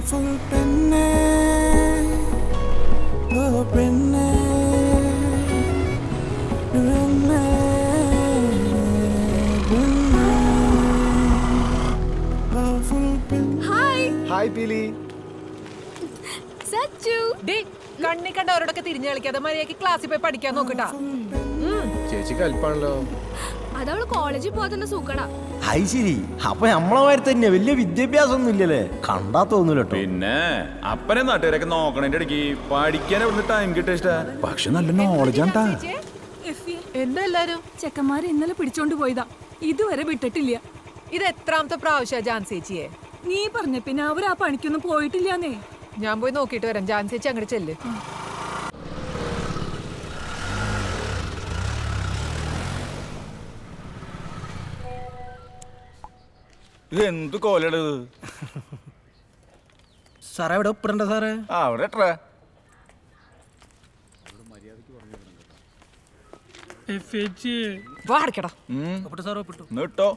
Hi പീലി. കണ്ണി കണ്ടവരോടൊക്കെ തിരിഞ്ഞു കളിക്കാതെ മര്യാദക്ക് ക്ലാസ്സിൽ പോയി പഠിക്കാൻ നോക്കട്ടാ. ചേച്ചിക്ക് അല്പാണല്ലോ. അതവള് കോളേജിൽ പോകാൻ സൂക്കടാ. ഹായ് ശരി. അപ്പൊ നമ്മളമാര് തന്നെ വലിയ വിദ്യാഭ്യാസം ഒന്നും ഇല്ലല്ലേ? കണ്ടാ തോന്നൂല. പിന്നെ അപ്പനെ നാട്ടുകാരൊക്കെ നോക്കണേന്റെ ഇടയ്ക്ക് പഠിക്കാൻ ഇവിടുന്ന് ടൈം കിട്ടിയ പക്ഷെ നല്ല നോളജാണ്ടാ. എന്താ എല്ലാരും ചെക്കന്മാരെ ഇന്നലെ പിടിച്ചോണ്ട് പോയതാ, ഇതുവരെ വിട്ടിട്ടില്ല. ഇത് എത്രാമത്തെ പ്രാവശ്യ ജാൻസേച്ചിയെ? നീ പറഞ്ഞ പിന്നെ അവർ ആ പണിക്കൊന്നും പോയിട്ടില്ലാന്നേ. ഞാൻ പോയി നോക്കിട്ട് വരാം. ജാൻസേച്ചി അങ്ങോട്ട് ചെല്ല്. ഇത് എന്ത് കോലടത് സാറേ? ഇവിടെ ഒപ്പിടണ്ട സാറേ. അവിടെ എത്ര വാടക്കടാ. ഇട്ടോ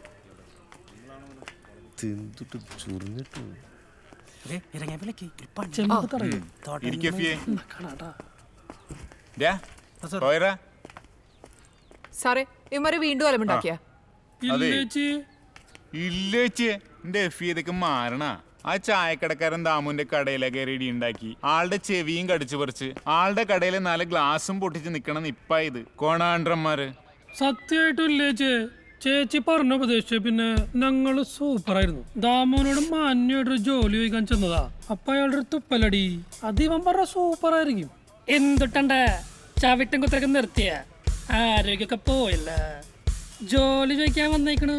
സാറേ ഇവന്മാര് വീണ്ടും അലമുണ്ടാക്കിയ? ഇല്ലേച്ചേ, എന്റെ എഫ് ഇതൊക്കെ മാറണ. ആ ചായക്കടക്കാരൻ ദാമുന്റെ കടയിലെ കയറി ഇടി ഉണ്ടാക്കി ആളുടെ ചെവിയും കടിച്ചു പറിച്ച് ആളുടെ കടയിലെ 4 ഗ്ലാസും പൊട്ടിച്ച് നിക്കണം ഇപ്പ ഇത് കോണാണ്ട്രന്മാര്. സത്യമായിട്ടും ഇല്ലേച്ചേ, ചേച്ചി പറഞ്ഞ ഉപദേശിച്ച പിന്നെ ഞങ്ങള് സൂപ്പറായിരുന്നു. ദാമോനോട് മാന്യമായിട്ടൊരു ജോലി ചോദിക്കാൻ ചെന്നതാ. അപ്പൊ അയാളുടെ ഒരു തുപ്പലടി അത് ഇവൻ പറഞ്ഞ സൂപ്പറായിരിക്കും. എന്തിട്ടണ്ടേ ചവിട്ടും കുത്തരൊക്കെ നിർത്തിയ ആരോഗ്യമൊക്കെ പോയില്ല. ജോലി ചോദിക്കാൻ വന്നേക്കണ്.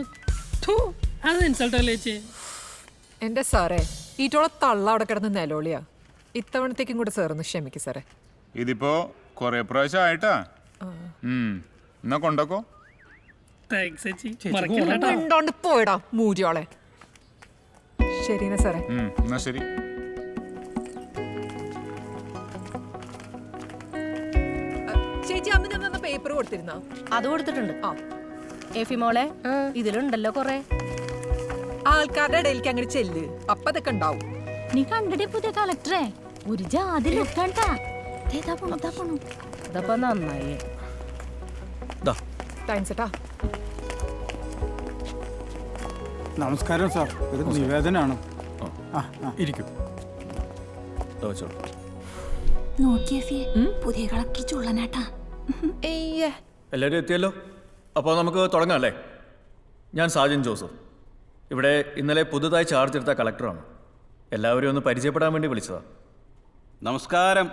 അത് ഇൻസൾട്ട് അല്ലേ ചേച്ചി? എന്റെ സാറേ, ഈറ്റോളെ തള്ള അവിടെ കിടന്ന് നിലോളിയാ. ഇത്തവണത്തേക്കും കൂടെ സാറൊന്ന് ക്ഷമിക്കും സാറേ. ഇതിപ്പോ കൊറേ പ്രാവശ്യം ആയിട്ടാ. എന്നാ കൊണ്ടോക്കോ. ഉണ്ടോണ്ട് പോയിടാ മൂരിയോളെ. ശരിയെന്നാ സാറേ. എന്നാ ശരി. ചേച്ചി അമ്മ തന്ന പേപ്പർ കൊടുത്തിരുന്നോ? അത് കൊടുത്തിട്ടുണ്ട്. എഫി മോളെ, ഇതിലുണ്ടല്ലോ കൊറേ. ആൾക്കാരുടെ ഇടയിലേക്ക് അങ്ങനെ ചെല്ല്, അപ്പൊ അതൊക്കെ ഉണ്ടാവും. നീ കണ്ടടി പുതിയ കളക്ടറെ? ഒരു ജാതി ലുക്കാണ്ടാ. അതപ്പോ നന്നായി. താങ്ക്സ് ഏട്ടാ. നമസ്കാരം സാർ, ഒരു നിവേദനാണ്. ഇരിക്കും. പുതിയ കളക്ടർ ചുള്ളനാട്ടാ. എല്ലാവരും എത്തിയല്ലോ. അപ്പോൾ നമുക്ക് തുടങ്ങാം അല്ലേ? ഞാൻ സാജൻ ജോസഫ്, ഇവിടെ ഇന്നലെ പുതുതായി ചാർജ് എടുത്ത കളക്ടറാണ്. എല്ലാവരും ഒന്ന് പരിചയപ്പെടാൻ വേണ്ടി വിളിച്ചതാണ്. നമസ്കാരം,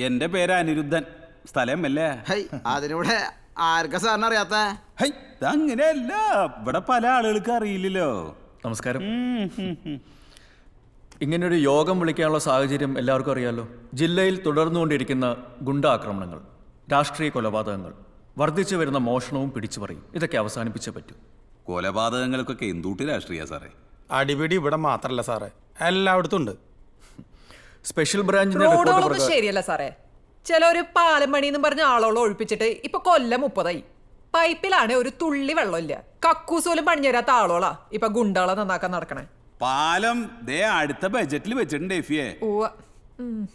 എൻ്റെ പേര് അനിരുദ്ധൻ. സ്ഥലം അല്ലേ? അതിനൂടെ ആർക്കാ സാറിന് അറിയാത്ത? അങ്ങനെയല്ല, ഇവിടെ പല ആളുകൾക്ക് അറിയില്ലല്ലോ. നമസ്കാരം. ഇങ്ങനൊരു യോഗം വിളിക്കാനുള്ള സാഹചര്യം എല്ലാവർക്കും അറിയാമല്ലോ. ജില്ലയിൽ തുടർന്നുകൊണ്ടിരിക്കുന്ന ഗുണ്ടാക്രമണങ്ങൾ, രാഷ്ട്രീയ കൊലപാതകങ്ങൾ, വർദ്ധിച്ചു വരുന്ന മോഷണവും പിടിച്ചുപറിയും, ഇതൊക്കെ അവസാനിപ്പിച്ചേ പറ്റൂ. കൊലപാതകങ്ങൾക്കൊക്കെ എന്തുട്ടി രാഷ്ട്രീയ സാറേ? അടിപിടി ഇവിടെ മാത്രല്ല സാറേ, എല്ലായിടത്തും ഉണ്ട്. സ്പെഷ്യൽ ബ്രാഞ്ചിന്റെ റോഡുകളൊന്നും ശരിയല്ല സാറേ. ചിലൊരു പാലം പണിയെന്നും പറഞ്ഞ ആളോളം ഒഴിപ്പിച്ചിട്ട് ഇപ്പൊ കൊല്ലം 30 പൈപ്പിലാണ് ഒരു തുള്ളി വെള്ളമില്ല. കക്കൂസ് പോലും പണിഞ്ഞു തരാത്ത ആളോളാ ഇപ്പൊ ഗുണ്ടാളെ നന്നാക്കാൻ നടക്കണേ. പാലം ദേ അടുത്ത ബജറ്റിൽ വെച്ചിട്ടുണ്ട് എഫിയെ.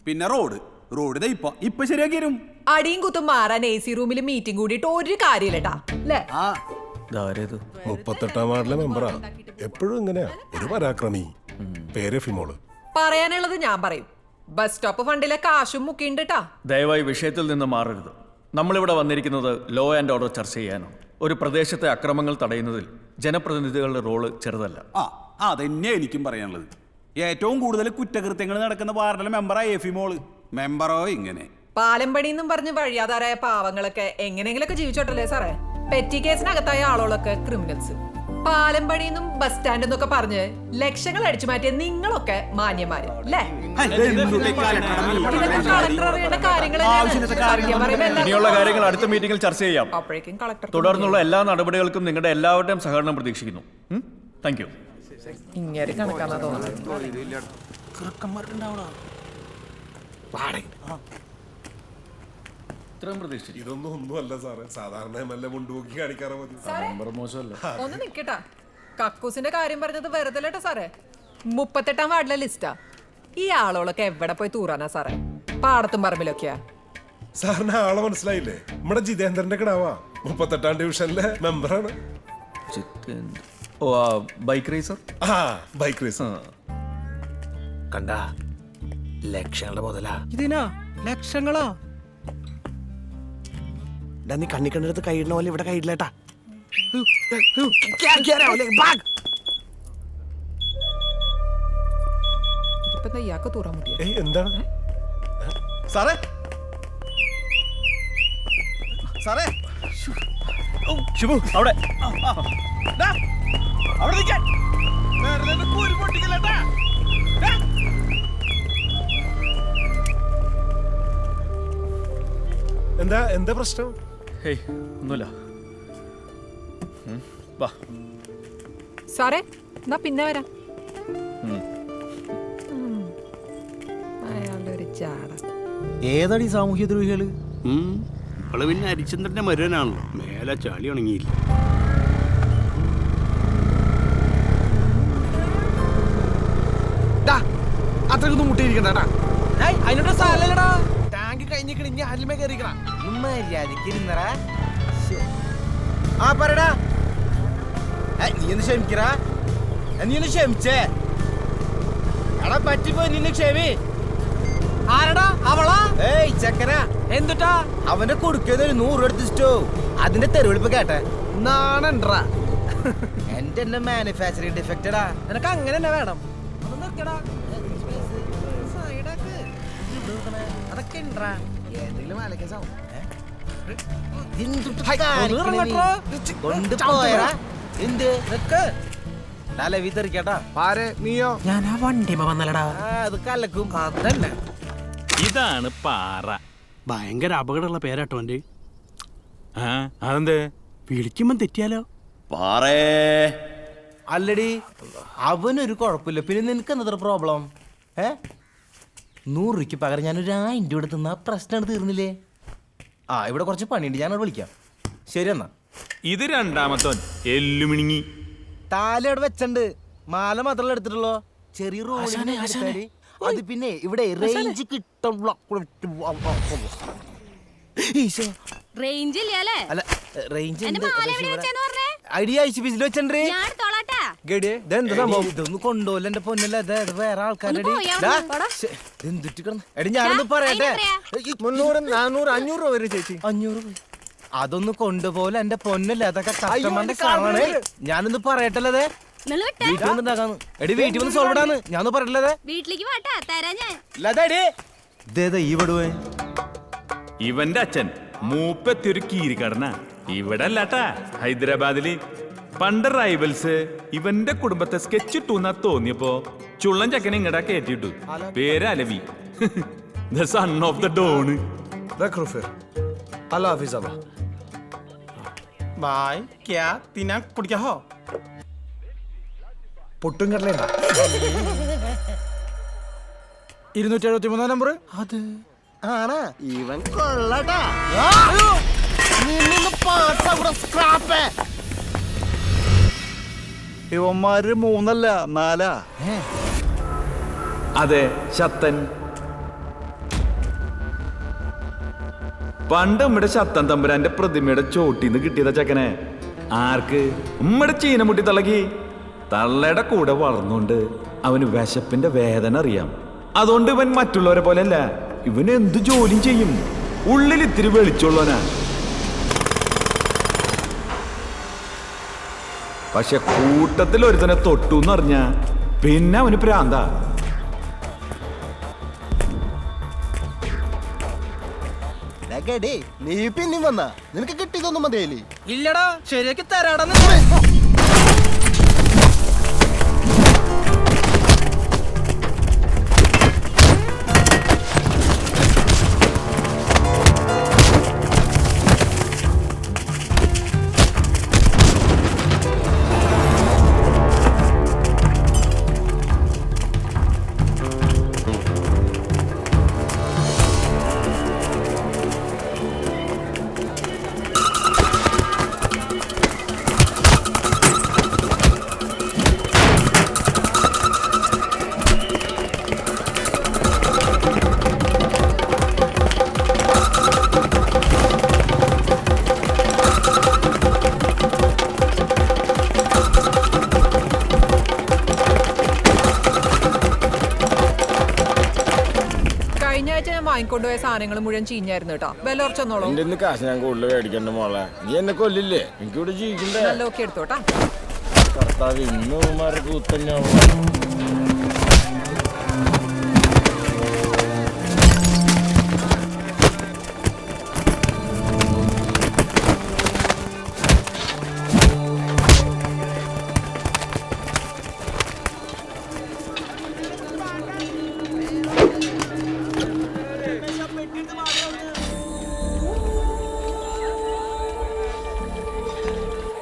പിന്നെ റോഡ് ഇപ്പൊ ശരിയാക്കി തരും. അടിയും കുത്തും മാറാൻ AC റൂമിൽ മീറ്റിംഗ് കൂടിയിട്ട് ഒരു കാര്യമില്ലട്ടാ അല്ലേ? 38-ാം വാർഡിലെ മെമ്പറാ. എപ്പോഴും ഇങ്ങനെയാ, ഒരു പരാക്രമി. പേര് ഫിമോള്. പറയാനുള്ളത് ഞാൻ പറയും. ബസ് സ്റ്റോപ്പ് ഫണ്ടിലെ കാശും മുക്കിണ്ടാ. ദയവായി വിഷയത്തിൽ നിന്ന് മാറരുത്. നമ്മളിവിടെ വന്നിരിക്കുന്നത് ലോ ആൻഡ് ഓർഡർ ചർച്ച ചെയ്യാനാണ്. ഒരു പ്രദേശത്തെ അക്രമങ്ങൾ തടയുന്നതിൽ ജനപ്രതിനിധികളുടെ റോള് ചെറുതല്ല. അതന്നെ എനിക്കും പറയാനുള്ളത്. ഏറ്റവും കൂടുതൽ കുറ്റകൃത്യങ്ങൾ നടക്കുന്ന വാർഡിലെ മെമ്പറായ എഫിമോള്. മെമ്പറോ ഇങ്ങനെ പാലം പണിയെന്നും പറഞ്ഞ് വഴിയാധാരായ പാവങ്ങളൊക്കെ എങ്ങനെയെങ്കിലൊക്കെ ജീവിച്ചോട്ടല്ലേ സാറേ? പെറ്റി കേസിനകത്തായ ആളുകളൊക്കെ ക്രിമിനൽസ്. പാലം പണിയെന്നും ബസ് സ്റ്റാൻഡ് എന്നൊക്കെ പറഞ്ഞ് ലക്ഷങ്ങൾ അടിച്ചു മാറ്റിയ നിങ്ങളൊക്കെ മാന്യന്മാര് അല്ലേ? ഇനിയുള്ള കാര്യങ്ങൾ അടുത്ത മീറ്റിംഗിൽ ചർച്ച ചെയ്യാം. തുടർന്നുള്ള എല്ലാ നടപടികൾക്കും നിങ്ങളുടെ എല്ലാവരുടെയും സഹകരണം പ്രതീക്ഷിക്കുന്നു. Thank you. ഇങ്ങനെ കണക്കാന്നാ തോന്നുന്നത്. ഇതൊന്നും ഒന്നുമല്ല സാറേ, സാധാരണ മുണ്ടുപോക്കി കാണിക്കാറ മതി. ഒന്ന് നിക്കട്ടാ, കക്കൂസിന്റെ കാര്യം പറഞ്ഞത് വെറുതെ സാറേ. 38-ാം വാർഡിലെ ലിസ്റ്റാ. ഈ ആളോളൊക്കെ എവിടെ പോയി തൂറാനാ സാറേ? പാടത്തും പറമ്പിലൊക്കെയാ. സാറിന് ആളെ മനസ്സിലായില്ലേ? നമ്മുടെ ജിതേന്ദ്രന്റെ കിടാവാ, 38-ാം ഡിവിഷനിലെ മെമ്പറാണ്. ഓ ബൈക്ക് റേസർ. ആ ബൈക്ക് റേസ്. കണ്ട ലക്ഷങ്ങളുടെ മുതലാ. ഇതിനാ ലക്ഷങ്ങളോ? നീ കണ്ണി കണ്ടെടുത്ത് കൈയിടണ പോലെ ഇവിടെ കൈയിടില്ലേട്ടാ. ഇപ്പൊ ഇയാൾക്ക് തൂറാൻ മുട്ടിയ. എന്താണ് സാറേ സാറേ ഷിബു അവിടെ അവിടെ നിൽക്കാൻ. എന്താ പ്രശ്നം? ഹേയ് ഒന്നുമില്ല. വാ സാറേ എന്നാ പിന്നെ വരാം. അയാളുടെ ഒരു ചാട. ഏതാടി സാമൂഹ്യ ദ്രോഹികള്? അവള് പിന്നെ ഹരിചന്ദ്രന്റെ മരുവനാണല്ലോ, മേലെ ചളി ഉണങ്ങിയില്ല. അത്രക്കൊന്നും മുട്ടിയിരിക്കണ്ടാ. അതിനോട് സാലല്ലടാ. ടാങ്ക് കഴിഞ്ഞിട്ട് ഇനി ഹരിമേ കയറിക്കണ. മര്യാദക്കിരുന്നടാ. ആ പറടാ. നീ ഒന്ന് ക്ഷമിക്കടാ. നീ ഒന്ന് ക്ഷമിച്ചേ. എടാ പറ്റിപ്പോ നിന്നെ ക്ഷമി. ആരടാ അവളാ? ഏയ് ചക്കന എന്തുട്ടാ? അവന്റെ കൊടുക്കുന്നത് 100 രൂപ എടുത്തിട്ടോ. അതിന്റെ തെരുവിളിപ്പ് കേട്ടെ നാണണ്ടാ. എന്റെ മാനുഫാക്ചറിംഗ് ഡിഫക്റ്റഡാ. നിനക്ക് അങ്ങനെ തന്നെ വേണം. അതൊക്കെ ഞാൻ ആ വണ്ടി വന്നല്ലടാ. അത് കലക്കും. അതന്നെ ഇതാണ് പാറ. ഭയങ്കര അപകടമുള്ള പേരാട്ടോ എന്റെ. അതെന്തേ? വിളിക്കുമ്പോ തെറ്റിയാലോ? പാറേ അല്ലടി, അവനൊരു കുഴപ്പമില്ല. പിന്നെ നിനക്ക് എന്താ പ്രോബ്ലം? 100 രൂപയ്ക്ക് പകരം ഞാനൊരു 1000 രൂപ എടുത്തുന്ന പ്രശ്നമാണ് തീർന്നില്ലേ? ആ ഇവിടെ കുറച്ച് പണിയുണ്ട്, ഞാനത് വിളിക്കാം. ശരി എന്നാ. ഇത് രണ്ടാമത്തോൻ എല്ലുമിണിങ്ങി. താലി അവിടെ വെച്ചണ്ട്, മാല മാത്രമല്ല എടുത്തിട്ടുള്ളൂ. ചെറിയ റോളി. അത് പിന്നെ ഇവിടെ റേഞ്ച് കിട്ടും. റേഞ്ച് ഇല്ലേ? അല്ല റേഞ്ച് ഐഡിയ ഇതൊന്നും കൊണ്ടുപോല എന്റെ പൊന്നല്ല. വേറെ ആൾക്കാരുടെ എടി ഞാനൊന്ന് പറയട്ടെ. 300, 400, 500 രൂപ വരും ചേച്ചി. 500 അതൊന്ന് കൊണ്ടുപോലെ എന്റെ പൊന്നല്ല. അതൊക്കെ കസ്റ്റമറിന്റെ സാധനമാണ്. ഞാനൊന്ന് പറയട്ടല്ലേ. വീട്ടിൽ വന്നിട്ടാക്കാന്ന്. എടി വീട്ടിൽ വന്ന് സോൾവിടാന്ന് ഞാനൊന്ന് പറയട്ടല്ലേ. വീട്ടിലേക്ക് വാട്ടാ തരാ ഞാൻ. ഇവിടെ ഇവന്റെ അച്ഛൻ മൂപ്പത്തിയൊരു കീരിക്കടന ഇവിടെ അല്ലാട്ടാ, ഹൈദരാബാദില്. പണ്ട് റൈവൽസ് ഇവന്റെ കുടുംബത്തെ സ്കെച്ച് ഇട്ടുന്നാ തോന്നിയപ്പോ ചുള്ളൻ ചക്കനെ ഇങ്ങടാ കേറ്റിട്ടു. പേര് Alavi. The son of the Don. പൊട്ടും കടലേണ്ട 273 നമ്പർ. അത് ആണാ? ഇവൻ കൊള്ളട്ടാ. ഇവന്മാര് 3 അല്ല 4. അതെ ശത്തൻ. പണ്ട് നമ്മുടെ ശത്തൻ തമ്പുരാന്റെ പ്രതിമയുടെ ചോട്ടിന്ന് കിട്ടിയതാ ചക്കനെ. ആർക്ക്? ഉമ്മടെ ചീനമുട്ടി തള്ളകി. തള്ളയുടെ കൂടെ വളർന്നുകൊണ്ട് അവന് വിശപ്പിന്റെ വേദന അറിയാം. അതുകൊണ്ട് ഇവൻ മറ്റുള്ളവരെ പോലെയല്ല, ഇവൻ എന്ത് ജോലിയും ചെയ്യും. ഉള്ളിൽ ഇത്തിരി വെളിച്ചുള്ളവനാ. പക്ഷെ കൂട്ടത്തിൽ ഒരുത്തനെ തൊട്ടു എന്ന് പറഞ്ഞ പിന്നെ അവന് പ്രാന്ത. നീ പിന്നെയും വന്നാ നിനക്ക് കിട്ടിയതൊന്നും മതിയല്ലേ? ഇല്ലടാ, ശരിയാക്കി തരാടാ. വാങ്ങിക്കൊണ്ടുപോയ സാധനങ്ങൾ മുഴുവൻ ചീഞ്ഞായിരുന്നു കേട്ടോ. വില കുറച്ചൊന്നോളൂ. എന്റെ കാശ് ഞാൻ കൂടുതൽ മേടിക്കണ്ട മോളെ. നീ എന്നെ കൊല്ലില്ലേ? എനിക്കിവിടെ ജീവിക്കണ്ടേ? നല്ല ഓക്കെ എടുത്തോട്ടാ. കർത്താവ് ഇന്ന് കൂത്തന്നെ